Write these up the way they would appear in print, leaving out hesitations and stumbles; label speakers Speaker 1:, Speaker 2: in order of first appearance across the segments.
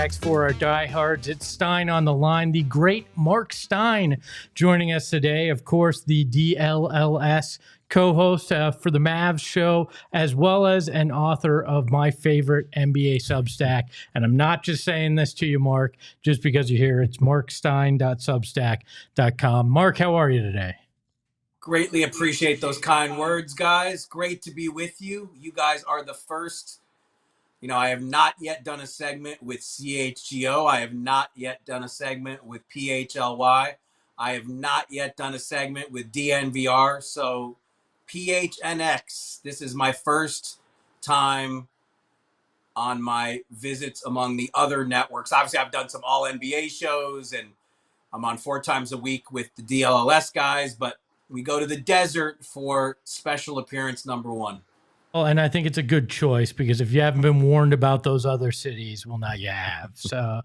Speaker 1: Mavericks. For our diehards, it's Stein on the line. The great Marc Stein joining us today. Of course, the DLLS co-host for the Mavs show, as well as an author of my favorite NBA Substack. And I'm not just saying this to you, Marc, just because you're here. It's markstein.substack.com. Marc, how are you today?
Speaker 2: Greatly appreciate those kind words, guys. Great to be with you. You guys are the first. I have not yet done a segment with CHGO. I have not yet done a segment with PHLY. I have not yet done a segment with DNVR. So PHNX, this is my first time on my visits among the other networks. Obviously, I've done some all NBA shows and I'm on 4 times a week with the DLLS guys, but we go to the desert for special appearance number 1.
Speaker 1: Well, and I think it's a good choice because if you haven't been warned about those other cities, well, now you have. So,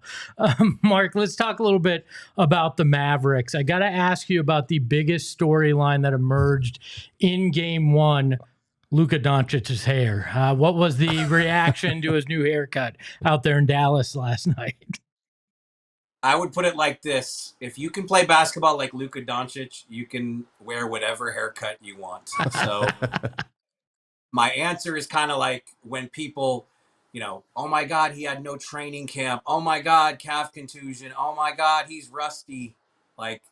Speaker 1: Marc, let's talk a little bit about the Mavericks. I got to ask you about the biggest storyline that emerged in Game 1, Luka Doncic's hair. What was the reaction to his new haircut out there in Dallas last night?
Speaker 2: I would put it like this. If you can play basketball like Luka Doncic, you can wear whatever haircut you want. So my answer is kind of like when people, oh my God, he had no training camp. Oh my God, calf contusion. Oh my God, he's rusty. Like,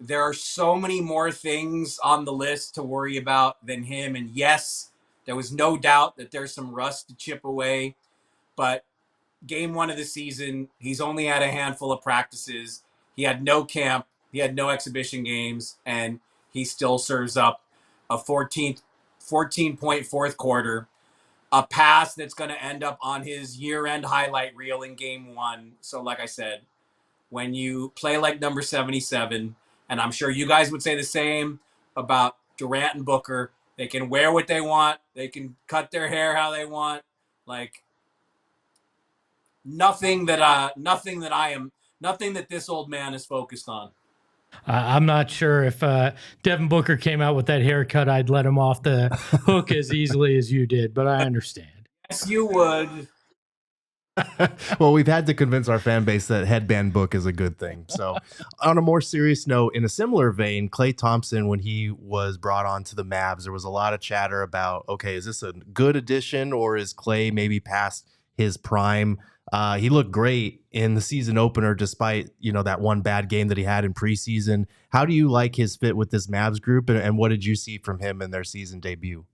Speaker 2: there are so many more things on the list to worry about than him. And yes, there was no doubt that there's some rust to chip away. But Game 1 of the season, he's only had a handful of practices. He had no camp. He had no exhibition games. And he still serves up a 14-point fourth quarter, a pass that's going to end up on his year-end highlight reel in Game 1. So like I said, when you play like number 77, and I'm sure you guys would say the same about Durant and Booker, they can wear what they want. They can cut their hair how they want. Like, nothing that this old man is focused on.
Speaker 1: I'm not sure if Devin Booker came out with that haircut, I'd let him off the hook as easily as you did, but I understand.
Speaker 2: Yes, you would.
Speaker 3: Well, we've had to convince our fan base that headband book is a good thing. So on a more serious note, in a similar vein, Klay Thompson, when he was brought on to the Mavs, there was a lot of chatter about, okay, is this a good addition or is Klay maybe past his prime? He looked great in the season opener, despite, that one bad game that he had in preseason. How do you like his fit with this Mavs group, and what did you see from him in their season debut?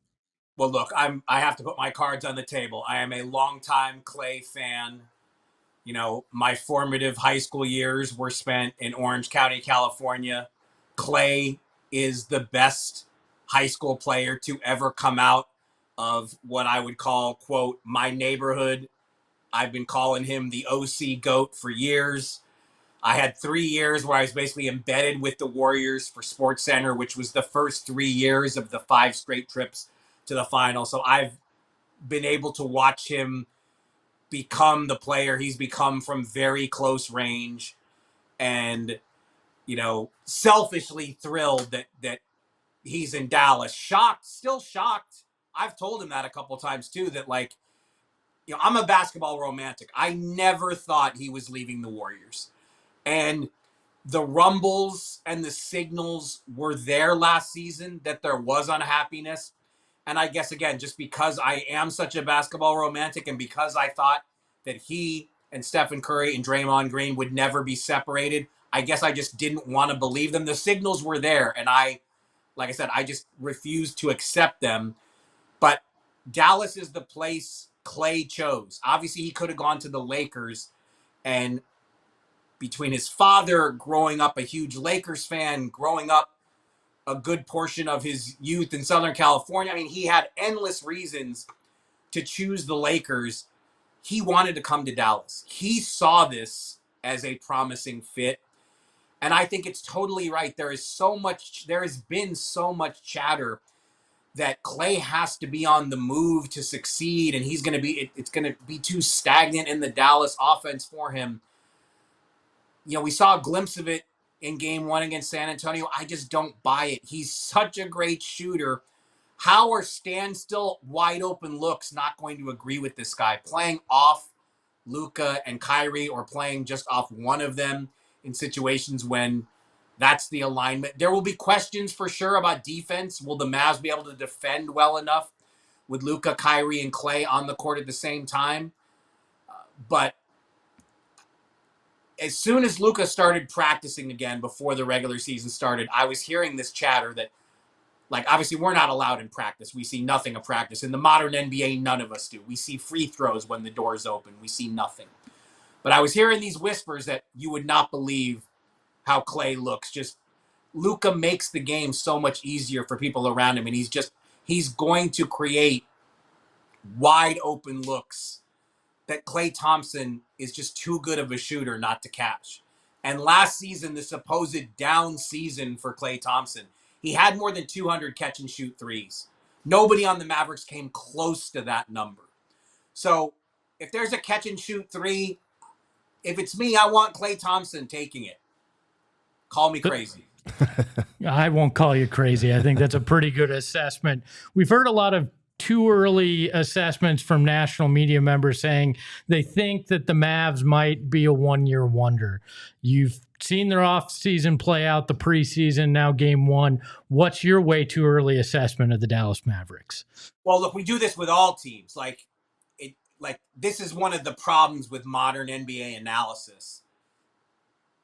Speaker 2: Well, look, I have to put my cards on the table. I am a longtime Klay fan. My formative high school years were spent in Orange County, California. Klay is the best high school player to ever come out of what I would call, quote, my neighborhood. I've been calling him the OC GOAT for years. I had 3 years where I was basically embedded with the Warriors for SportsCenter, which was the first 3 years of the 5 straight trips to the final. So I've been able to watch him become the player he's become from very close range, and selfishly thrilled that he's in Dallas. Still shocked. I've told him that a couple times too, that I'm a basketball romantic. I never thought he was leaving the Warriors. And the rumbles and the signals were there last season that there was unhappiness. And I guess, again, just because I am such a basketball romantic and because I thought that he and Stephen Curry and Draymond Green would never be separated, I guess I just didn't want to believe them. The signals were there, and like I said, I just refused to accept them. But Dallas is the place Klay chose. Obviously, he could have gone to the Lakers, and between his father growing up a huge Lakers fan, growing up a good portion of his youth in Southern California, he had endless reasons to choose the Lakers. He wanted to come to Dallas. He saw this as a promising fit. And I think it's totally right. There has been so much chatter that Klay has to be on the move to succeed, and it's going to be too stagnant in the Dallas offense for him. We saw a glimpse of it in Game 1 against San Antonio. I just don't buy it. He's such a great shooter. How are standstill, wide open looks not going to agree with this guy? Playing off Luka and Kyrie or playing just off one of them in situations when that's the alignment. There will be questions for sure about defense. Will the Mavs be able to defend well enough with Luka, Kyrie, and Clay on the court at the same time? But as soon as Luka started practicing again before the regular season started, I was hearing this chatter that, like, obviously we're not allowed in practice. We see nothing of practice. In the modern NBA, none of us do. We see free throws when the doors open. We see nothing. But I was hearing these whispers that you would not believe how Clay looks. Just Luka makes the game so much easier for people around him, and he's going to create wide open looks that Klay Thompson is just too good of a shooter not to catch. And last season, the supposed down season for Klay Thompson, he had more than 200 catch and shoot threes. Nobody on the Mavericks came close to that number. So if there's a catch and shoot three, if it's me, I want Klay Thompson taking it. Call me crazy.
Speaker 1: I won't call you crazy. I think that's a pretty good assessment. We've heard a lot of too early assessments from national media members saying they think that the Mavs might be a one-year wonder. You've seen their offseason play out, the preseason, now game one. What's your way too early assessment of the Dallas Mavericks?
Speaker 2: Well, look, we do this with all teams. Like this is one of the problems with modern NBA analysis.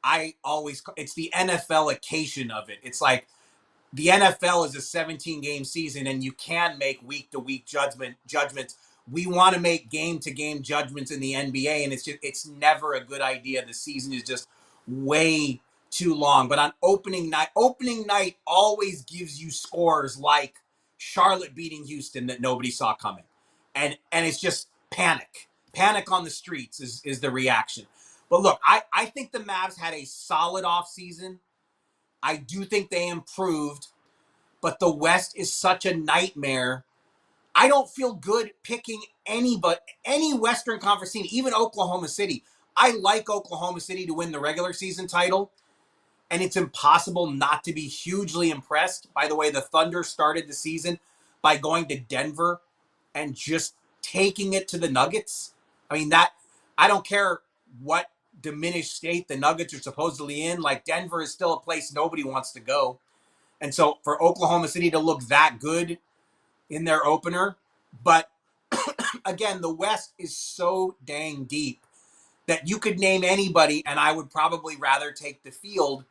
Speaker 2: It's the NFL-ication of it. It's like the NFL is a 17-game season, and you can make week-to-week judgments. We want to make game-to-game judgments in the NBA, and it's never a good idea. The season is just way too long. But on opening night always gives you scores like Charlotte beating Houston that nobody saw coming, and it's just panic on the streets is the reaction. But look, I think the Mavs had a solid offseason. I do think they improved, but the West is such a nightmare. I don't feel good picking any Western Conference team, even Oklahoma City. I like Oklahoma City to win the regular season title, and it's impossible not to be hugely impressed by the way the Thunder started the season by going to Denver and just taking it to the Nuggets. I mean, I don't care what diminished state the Nuggets are supposedly in. Like, Denver is still a place nobody wants to go. And so for Oklahoma City to look that good in their opener, but again, the West is so dang deep that you could name anybody and I would probably rather take the field,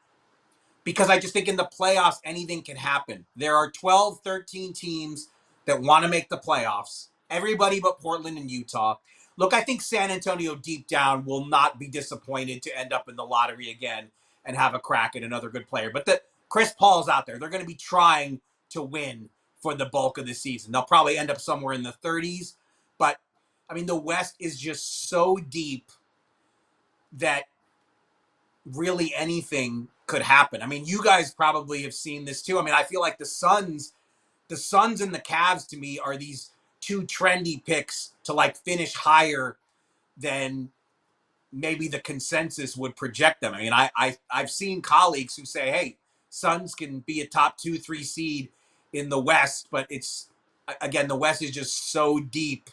Speaker 2: because I just think in the playoffs, anything can happen. There are 12, 13 teams that want to make the playoffs. Everybody but Portland and Utah. Look, I think San Antonio deep down will not be disappointed to end up in the lottery again and have a crack at another good player. But Chris Paul's out there. They're going to be trying to win for the bulk of the season. They'll probably end up somewhere in the 30s. But, I mean, the West is just so deep that really anything could happen. I mean, you guys probably have seen this too. I mean, I feel like the Suns and the Cavs to me are these two trendy picks to like finish higher than maybe the consensus would project them. I mean, I've seen colleagues who say, hey, Suns can be a top 2-3 seed in the West, but again, the West is just so deep.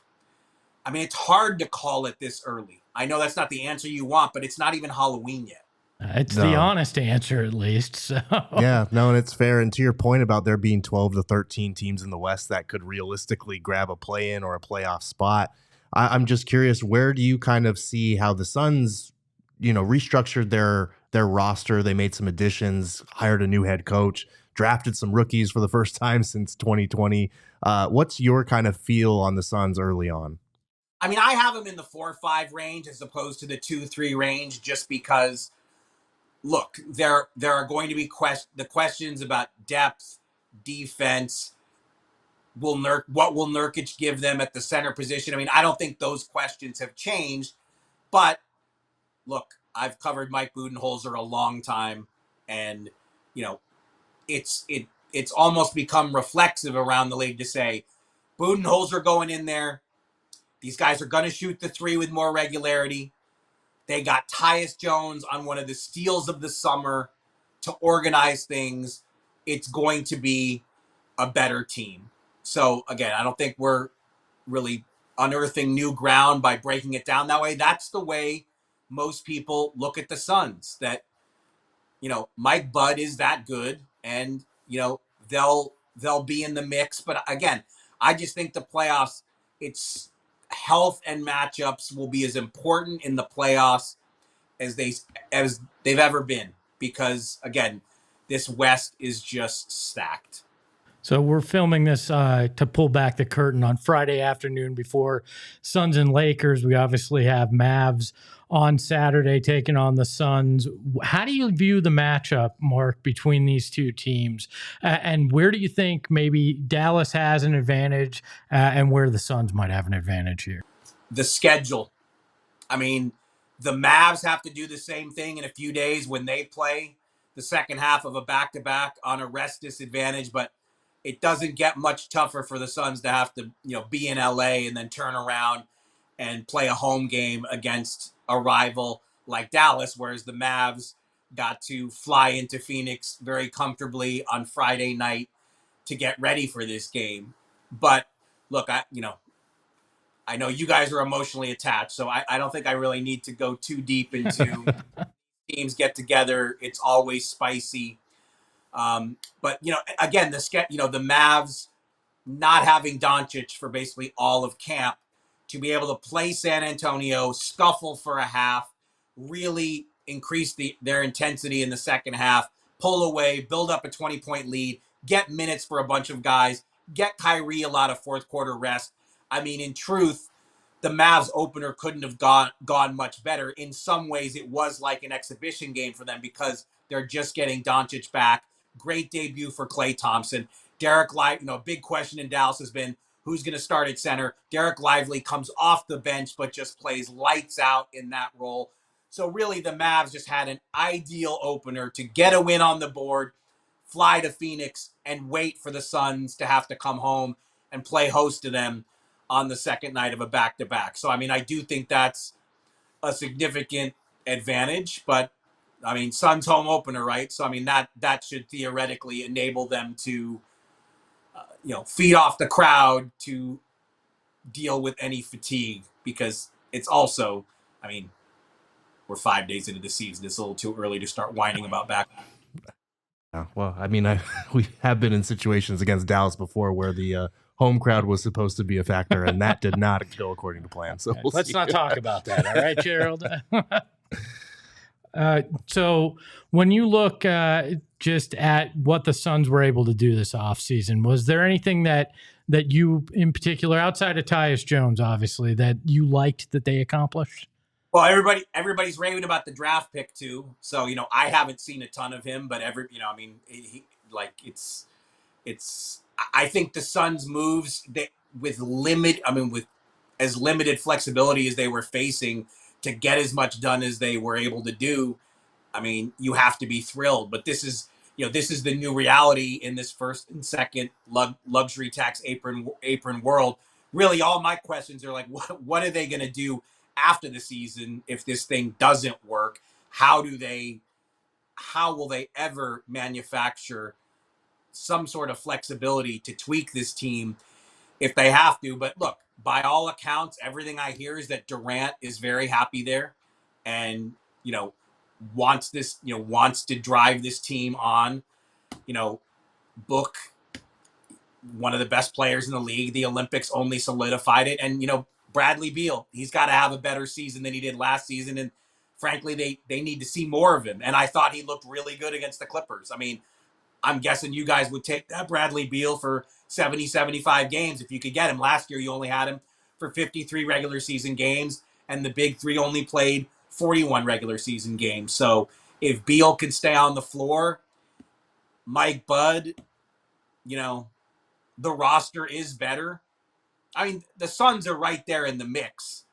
Speaker 2: I mean, it's hard to call it this early. I know that's not the answer you want, but it's not even Halloween yet.
Speaker 1: It's the honest answer, at least. So.
Speaker 3: Yeah, no, and it's fair. And to your point about there being 12 to 13 teams in the West that could realistically grab a play-in or a playoff spot, I'm just curious, where do you kind of see how the Suns, restructured their roster? They made some additions, hired a new head coach, drafted some rookies for the first time since 2020. What's your kind of feel on the Suns early on?
Speaker 2: I mean, I have them in the 4 or 5 range as opposed to the 2-3 range, just because, look, there are going to be the questions about depth, defense. What will Nurkic give them at the center position? I mean, I don't think those questions have changed. But look, I've covered Mike Budenholzer a long time, and it's almost become reflexive around the league to say Budenholzer going in there. These guys are going to shoot the 3 with more regularity. They got Tyus Jones on one of the steals of the summer to organize things. It's going to be a better team. So, again, I don't think we're really unearthing new ground by breaking it down that way. That's the way most people look at the Suns, that, Mike Bud is that good, and, they'll be in the mix. But again, I just think the playoffs, it's health and matchups will be as important in the playoffs as they've ever been, because again, this West is just stacked.
Speaker 1: So we're filming this to pull back the curtain on Friday afternoon before Suns and Lakers. We obviously have Mavs on Saturday taking on the Suns. How do you view the matchup, Mark, between these two teams? And where do you think maybe Dallas has an advantage and where the Suns might have an advantage here?
Speaker 2: The schedule. I mean, the Mavs have to do the same thing in a few days when they play the second half of a back-to-back on a rest disadvantage, but it doesn't get much tougher for the Suns to have to, be in LA and then turn around and play a home game against a rival like Dallas, whereas the Mavs got to fly into Phoenix very comfortably on Friday night to get ready for this game. But look, I know you guys are emotionally attached, so I don't think I really need to go too deep into teams get together. It's always spicy. But again, the Mavs not having Doncic for basically all of camp, to be able to play San Antonio, scuffle for a half, really increase their intensity in the second half, pull away, build up a 20-point lead, get minutes for a bunch of guys, get Kyrie a lot of fourth quarter rest. I mean, in truth, the Mavs opener couldn't have gone much better. In some ways, it was like an exhibition game for them because they're just getting Doncic back. Great debut for Klay Thompson. Derek Lively, big question in Dallas has been who's going to start at center. Derek Lively comes off the bench, but just plays lights out in that role. So really, the Mavs just had an ideal opener to get a win on the board, fly to Phoenix, and wait for the Suns to have to come home and play host to them on the second night of a back-to-back. So, I mean, I do think that's a significant advantage, but I mean, Suns home opener, right? So, I mean, that should theoretically enable them to, feed off the crowd to deal with any fatigue, because it's also, I mean, we're 5 days into the season. It's a little too early to start whining about back.
Speaker 3: Yeah, well, I mean, we have been in situations against Dallas before where the home crowd was supposed to be a factor, and that did not go according to plan. So
Speaker 1: let's not talk about that. All right, Gerald. So when you look just at what the Suns were able to do this offseason, was there anything that you in particular, outside of Tyus Jones, obviously, that you liked that they accomplished?
Speaker 2: Well, everybody's raving about the draft pick too. So, I haven't seen a ton of him, but I think the Suns moves with as limited flexibility as they were facing to get as much done as they were able to do. I mean, you have to be thrilled, but this is the new reality in this first and second luxury tax apron world. Really, all my questions are like, what are they going to do after the season if this thing doesn't work? How will they ever manufacture some sort of flexibility to tweak this team if they have to? But look, by all accounts, everything I hear is that Durant is very happy there and, wants to drive this team on, book one of the best players in the league. The Olympics only solidified it. And, Bradley Beal, he's got to have a better season than he did last season. And frankly, they need to see more of him. And I thought he looked really good against the Clippers. I mean, I'm guessing you guys would take that Bradley Beal for 70, 75 games if you could get him. Last year, you only had him for 53 regular season games, and the big three only played 41 regular season games. So if Beal can stay on the floor, Mike Bud, the roster is better. I mean, the Suns are right there in the mix.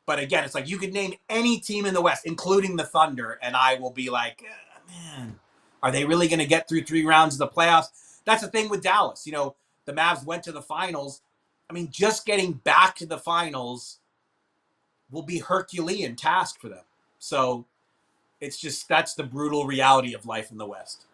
Speaker 2: But again, it's like you could name any team in the West, including the Thunder, and I will be like, man, are they really going to get through 3 rounds of the playoffs? That's the thing with Dallas. The Mavs went to the finals. I mean, just getting back to the finals will be Herculean task for them. So it's just, that's the brutal reality of life in the West.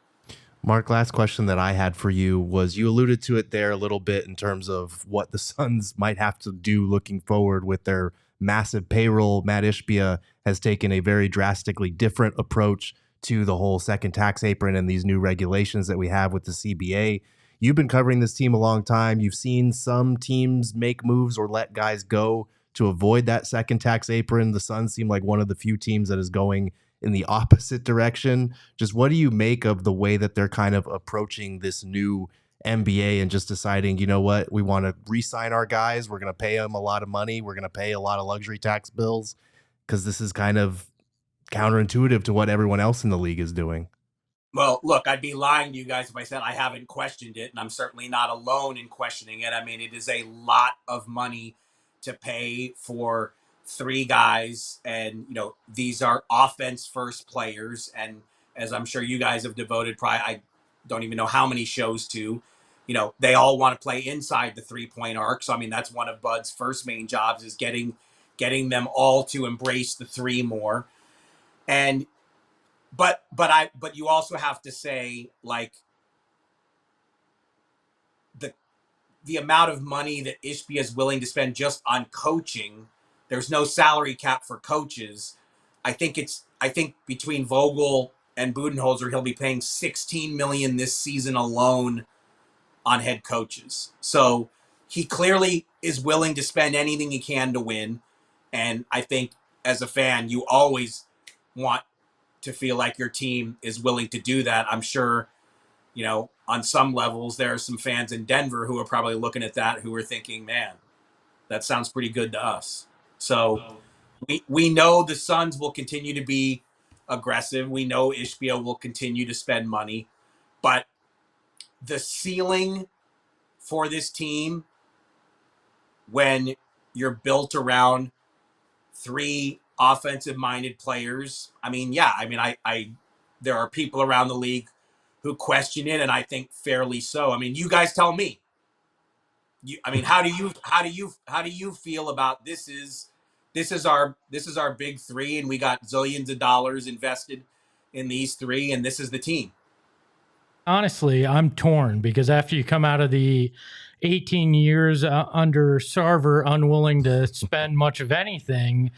Speaker 3: Mark, last question that I had for you was you alluded to it there a little bit in terms of what the Suns might have to do looking forward with their massive payroll. Matt Ishbia has taken a very drastically different approach to the whole second tax apron and these new regulations that we have with the CBA. You've been covering this team a long time. You've seen some teams make moves or let guys go to avoid that second tax apron. The Suns seem like one of the few teams that is going in the opposite direction. Just what do you make of the way that they're kind of approaching this new NBA and just deciding, you know what, we want to re-sign our guys. We're going to pay them a lot of money. We're going to pay a lot of luxury tax bills because this is kind of counterintuitive to what everyone else in the league is doing.
Speaker 2: Well, look, I'd be lying to you guys if I said I haven't questioned it, and I'm certainly not alone in questioning it. I mean, it is a lot of money to pay for three guys, and these are offense first players, and as I'm sure you guys have devoted probably I don't even know how many shows to, they all want to play inside the 3-point arc. So I mean, that's one of Bud's first main jobs is getting them all to embrace the three more. And but you also have to say, like, the amount of money that Ishbia is willing to spend just on coaching. There's no salary cap for coaches. I think between Vogel and Budenholzer, he'll be paying $16 million this season alone on head coaches. So he clearly is willing to spend anything he can to win. And I think as a fan, you always want to feel like your team is willing to do that. I'm sure, on some levels, there are some fans in Denver who are probably looking at that who are thinking, man, that sounds pretty good to us. So we know the Suns will continue to be aggressive. We know Ishbia will continue to spend money. But the ceiling for this team, when you're built around three offensive-minded players, there are people around the league who question it, and I think fairly so. I mean, you guys tell me. How do you feel about this? This is our big three, and we got zillions of dollars invested in these three, and this is the team.
Speaker 1: Honestly, I'm torn because after you come out of the 18 years under Sarver, unwilling to spend much of anything,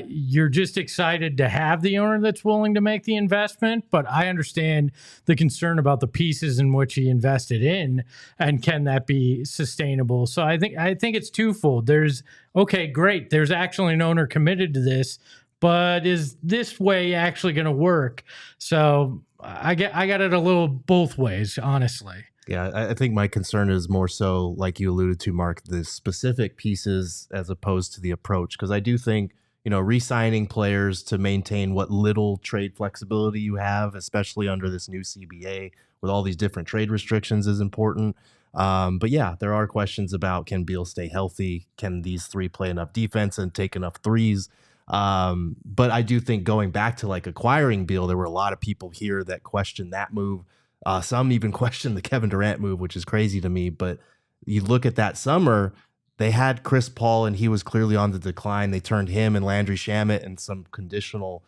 Speaker 1: you're just excited to have the owner that's willing to make the investment. But I understand the concern about the pieces in which he invested in, and can that be sustainable? So I think it's twofold. There's, okay, great, there's actually an owner committed to this, but is this way actually going to work? So I got it a little both ways, honestly.
Speaker 3: Yeah, I think my concern is more so, like you alluded to, Mark, the specific pieces as opposed to the approach. Because I do think, re-signing players to maintain what little trade flexibility you have, especially under this new CBA with all these different trade restrictions, is important. But yeah, there are questions about, can Beal stay healthy? Can these three play enough defense and take enough threes? But I do think going back to like acquiring Beal, there were a lot of people here that questioned that move. Some even questioned the Kevin Durant move, which is crazy to me. But you look at that summer, they had Chris Paul, and he was clearly on the decline. They turned him and Landry Shamet and some conditional,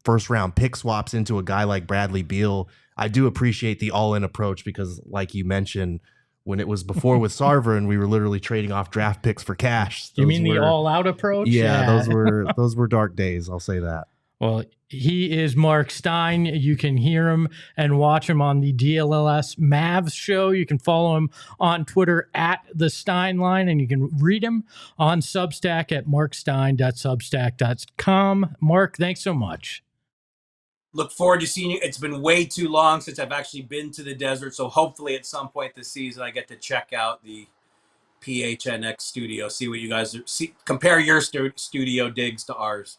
Speaker 3: first round pick swaps into a guy like Bradley Beal. I do appreciate the all-in approach because, like you mentioned, when it was before with Sarver and we were literally trading off draft picks for cash.
Speaker 1: You mean the all-out approach?
Speaker 3: Yeah, those were dark days. I'll say that.
Speaker 1: Well, he is Marc Stein. You can hear him and watch him on the DLLS Mavs show. You can follow him on Twitter at the Stein Line, and you can read him on Substack at markstein.substack.com. Mark, thanks so much.
Speaker 2: Look forward to seeing you. It's been way too long since I've actually been to the desert, so hopefully at some point this season I get to check out the PHNX studio, see what you guys compare your studio digs to ours.